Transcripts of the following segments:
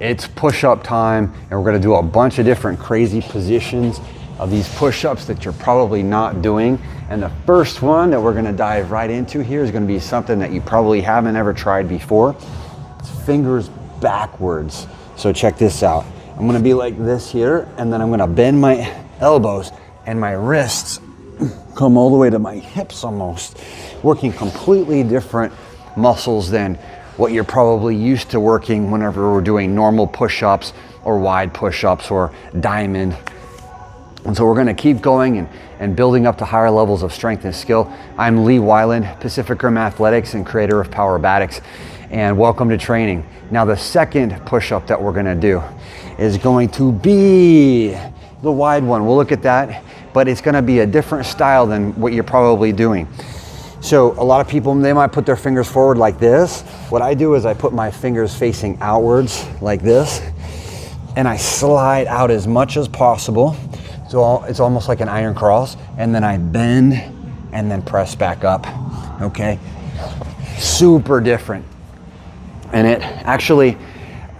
It's push-up time, and we're gonna do a bunch of different crazy positions of these push-ups that you're probably not doing. And the first one that we're gonna dive right into here is gonna be something that you probably haven't ever tried before. It's fingers backwards. So check this out. I'm gonna be like this here, and then I'm gonna bend my elbows and my wrists come all the way to my hips almost, working completely different muscles than what you're probably used to working whenever we're doing normal push-ups or wide push-ups or diamond. And so we're gonna keep going and building up to higher levels of strength and skill. I'm Lee Weiland, Pacific Rim Athletics and creator of Powerbatics, and welcome to training. Now the second push-up that we're gonna do is going to be the wide one. We'll look at that, but it's gonna be a different style than what you're probably doing. So a lot of people, they might put their fingers forward like this. What I do is I put my fingers facing outwards like this, and I slide out as much as possible. So it's almost like an iron cross, and then I bend and then press back up, okay? Super different. And it actually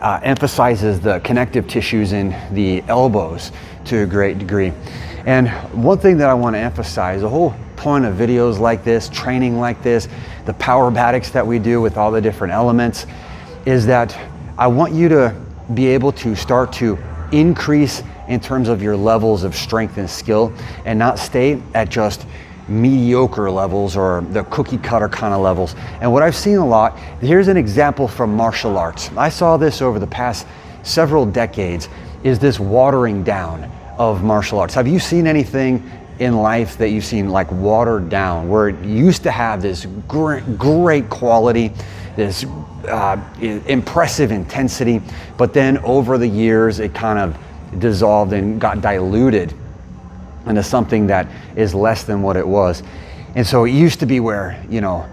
emphasizes the connective tissues in the elbows to a great degree. And one thing that I want to emphasize, the whole point of videos like this, training like this, the Powerbatics that we do with all the different elements, is that I want you to be able to start to increase in terms of your levels of strength and skill, and not stay at just mediocre levels or the cookie cutter kind of levels. And what I've seen a lot, here's an example from martial arts. I saw this over the past several decades, is this watering down of martial arts. Have you seen anything in life that you've seen like watered down, where it used to have this great quality, this impressive intensity, but then over the years it kind of dissolved and got diluted into something that is less than what it was? And so it used to be where, you know,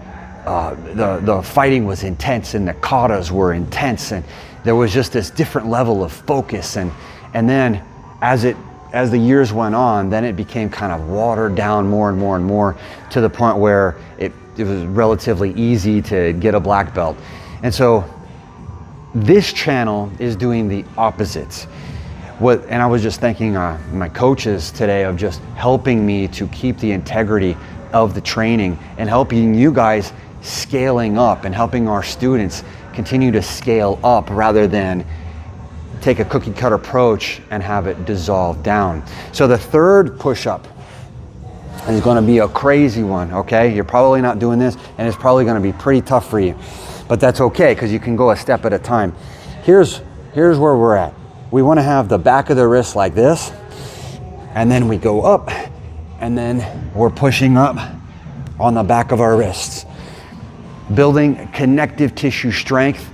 the fighting was intense and the katas were intense, and there was just this different level of focus, and then as the years went on, then it became kind of watered down more and more and more, to the point where it was relatively easy to get a black belt. And so this channel is doing the opposites. And I was just thanking my coaches today of just helping me to keep the integrity of the training and helping you guys scaling up and helping our students continue to scale up rather than take a cookie cutter approach and have it dissolve down. So the third push-up is going to be a crazy one, okay? You're probably not doing this, and it's probably going to be pretty tough for you, but that's okay, because you can go a step at a time. Here's where we're at. We want to have the back of the wrist like this, and then we go up, and then we're pushing up on the back of our wrists, building connective tissue strength,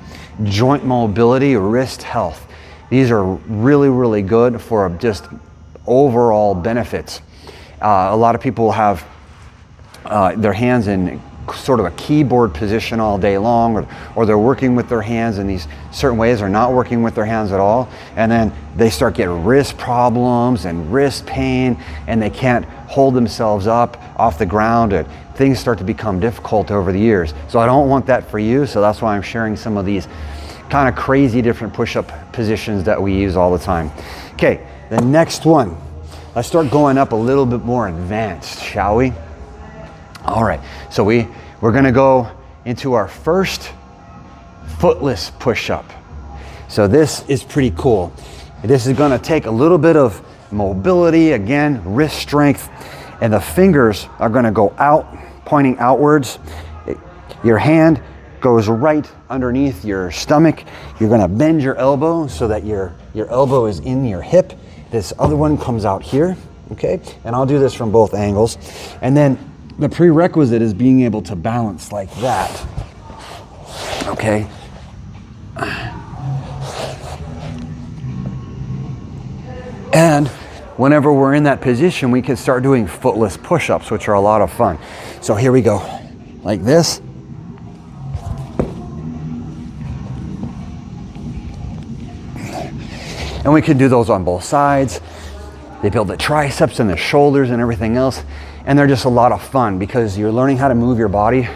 joint mobility, wrist health. These are really, really good for just overall benefits. A lot of people have their hands in sort of a keyboard position all day long, or they're working with their hands in these certain ways, or not working with their hands at all, and then they start getting wrist problems and wrist pain, and they can't hold themselves up off the ground, and things start to become difficult over the years. So I don't want that for you, so that's why I'm sharing some of these kind of crazy different push-up positions that we use all the time. Okay, the next one, let's start going up a little bit more advanced, shall we? All right, so we're gonna go into our first footless push-up. So this is pretty cool. This is gonna take a little bit of mobility, again, wrist strength, and the fingers are gonna go out, pointing outwards. Your hand goes right underneath your stomach. You're gonna bend your elbow so that your elbow is in your hip. This other one comes out here, okay? And I'll do this from both angles. And then the prerequisite is being able to balance like that, okay? And whenever we're in that position, we can start doing footless push-ups, which are a lot of fun. So here we go, like this. And we can do those on both sides. They build the triceps and the shoulders and everything else. And they're just a lot of fun because you're learning how to move your body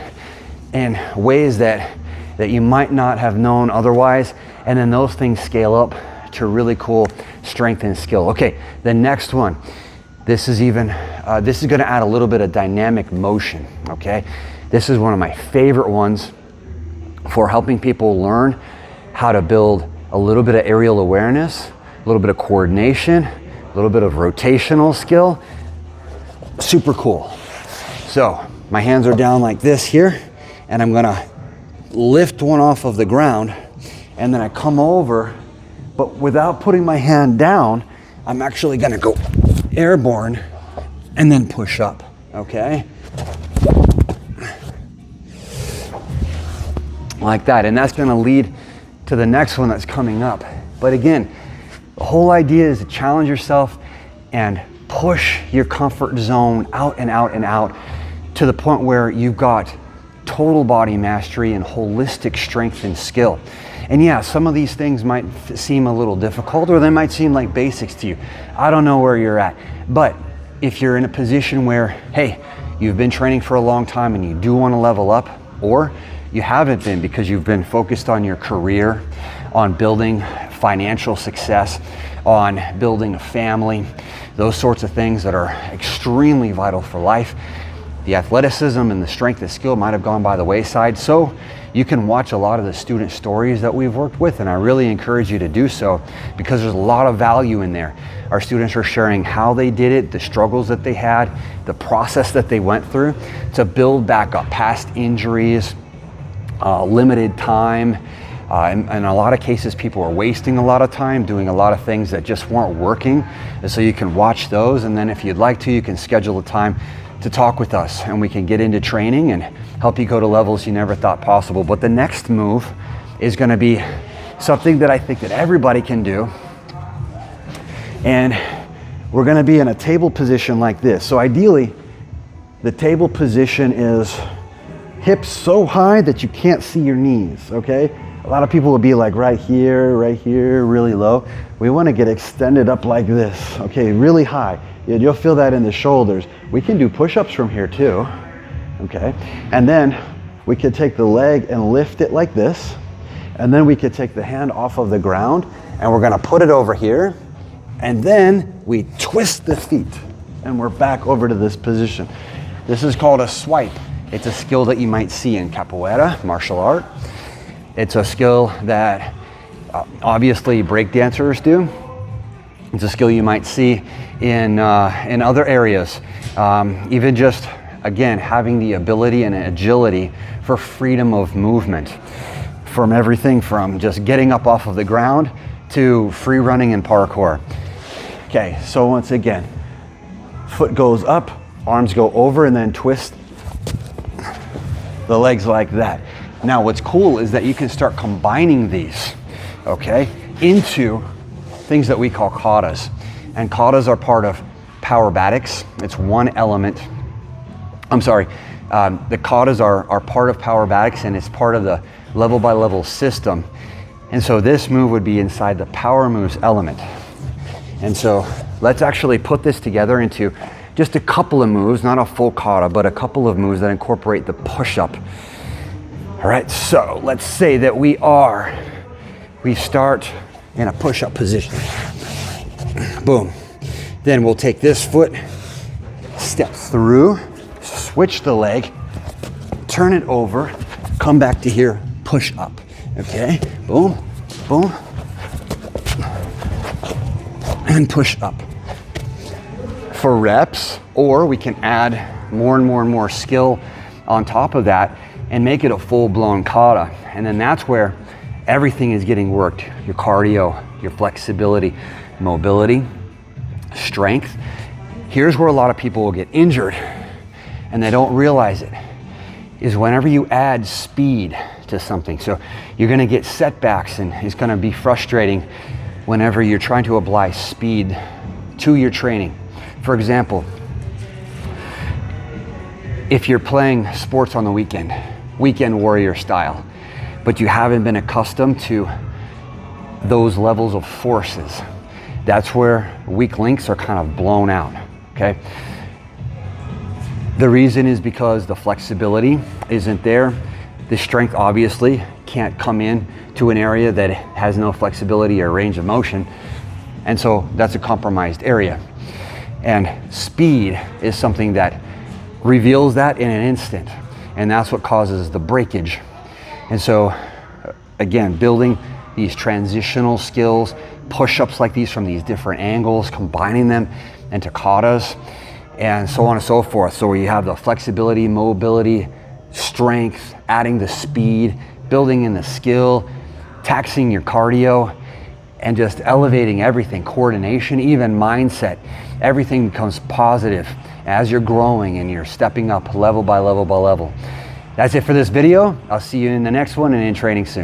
in ways that that you might not have known otherwise. And then those things scale up to really cool strength and skill. Okay, the next one. This is gonna add a little bit of dynamic motion, okay? This is one of my favorite ones for helping people learn how to build a little bit of aerial awareness, a little bit of coordination, a little bit of rotational skill. Super cool. So my hands are down like this here, and I'm gonna lift one off of the ground, and then I come over, but without putting my hand down, I'm actually gonna go airborne and then push up, okay? Like that, and that's gonna lead to the next one that's coming up. But again, the whole idea is to challenge yourself and push your comfort zone out and out and out to the point where you've got total body mastery and holistic strength and skill. And yeah, some of these things might seem a little difficult, or they might seem like basics to you. I don't know where you're at, but if you're in a position where, hey, you've been training for a long time and you do want to level up, or you haven't been because you've been focused on your career, on building financial success, on building a family, those sorts of things that are extremely vital for life, the athleticism and the strength and skill might have gone by the wayside. So you can watch a lot of the student stories that we've worked with, and I really encourage you to do so because there's a lot of value in there. Our students are sharing how they did it, the struggles that they had, the process that they went through to build back up past injuries, limited time. In a lot of cases, people are wasting a lot of time doing a lot of things that just weren't working. And so you can watch those, and then if you'd like to, you can schedule a time to talk with us, and we can get into training and help you go to levels you never thought possible. But the next move is gonna be something that I think that everybody can do. And we're gonna be in a table position like this. So ideally, the table position is hips so high that you can't see your knees, okay? A lot of people will be like right here, really low. We wanna get extended up like this, okay, really high. You'll feel that in the shoulders. We can do push-ups from here too, okay? And then we could take the leg and lift it like this, and then we could take the hand off of the ground, and we're gonna put it over here, and then we twist the feet, and we're back over to this position. This is called a swipe. It's a skill that you might see in capoeira, martial art. It's a skill that obviously breakdancers do. It's a skill you might see in other areas. Even just, again, having the ability and agility for freedom of movement, from everything from just getting up off of the ground to free running and parkour. Okay, so once again, foot goes up, arms go over, and then twist the legs like that. Now what's cool is that you can start combining these, okay, into things that we call katas. And katas are part of Powerbatics. It's one element. The katas are part of Powerbatics, and it's part of the level by level system. And so this move would be inside the power moves element. And so let's actually put this together into just a couple of moves, not a full kata, but a couple of moves that incorporate the push-up. All right, so let's say that we start in a push-up position. Boom. Then we'll take this foot, step through, switch the leg, turn it over, come back to here, push up. Okay, boom, boom, and push up. For reps, or we can add more and more and more skill on top of that and make it a full-blown kata. And then that's where everything is getting worked. Your cardio, your flexibility, mobility, strength. Here's where a lot of people will get injured and they don't realize it, is whenever you add speed to something. So you're gonna get setbacks, and it's gonna be frustrating whenever you're trying to apply speed to your training. For example, if you're playing sports on the weekend warrior style, but you haven't been accustomed to those levels of forces, that's where weak links are kind of blown out, okay? The reason is because the flexibility isn't there. The strength obviously can't come in to an area that has no flexibility or range of motion. And so that's a compromised area. And speed is something that reveals that in an instant. And that's what causes the breakage. And so again, building these transitional skills, push-ups like these from these different angles, combining them into katas, and so on and so forth. So you have the flexibility, mobility, strength, adding the speed, building in the skill, taxing your cardio, and just elevating everything, coordination, even mindset. Everything becomes positive as you're growing and you're stepping up level by level by level. That's it for this video. I'll see you in the next one and in training soon.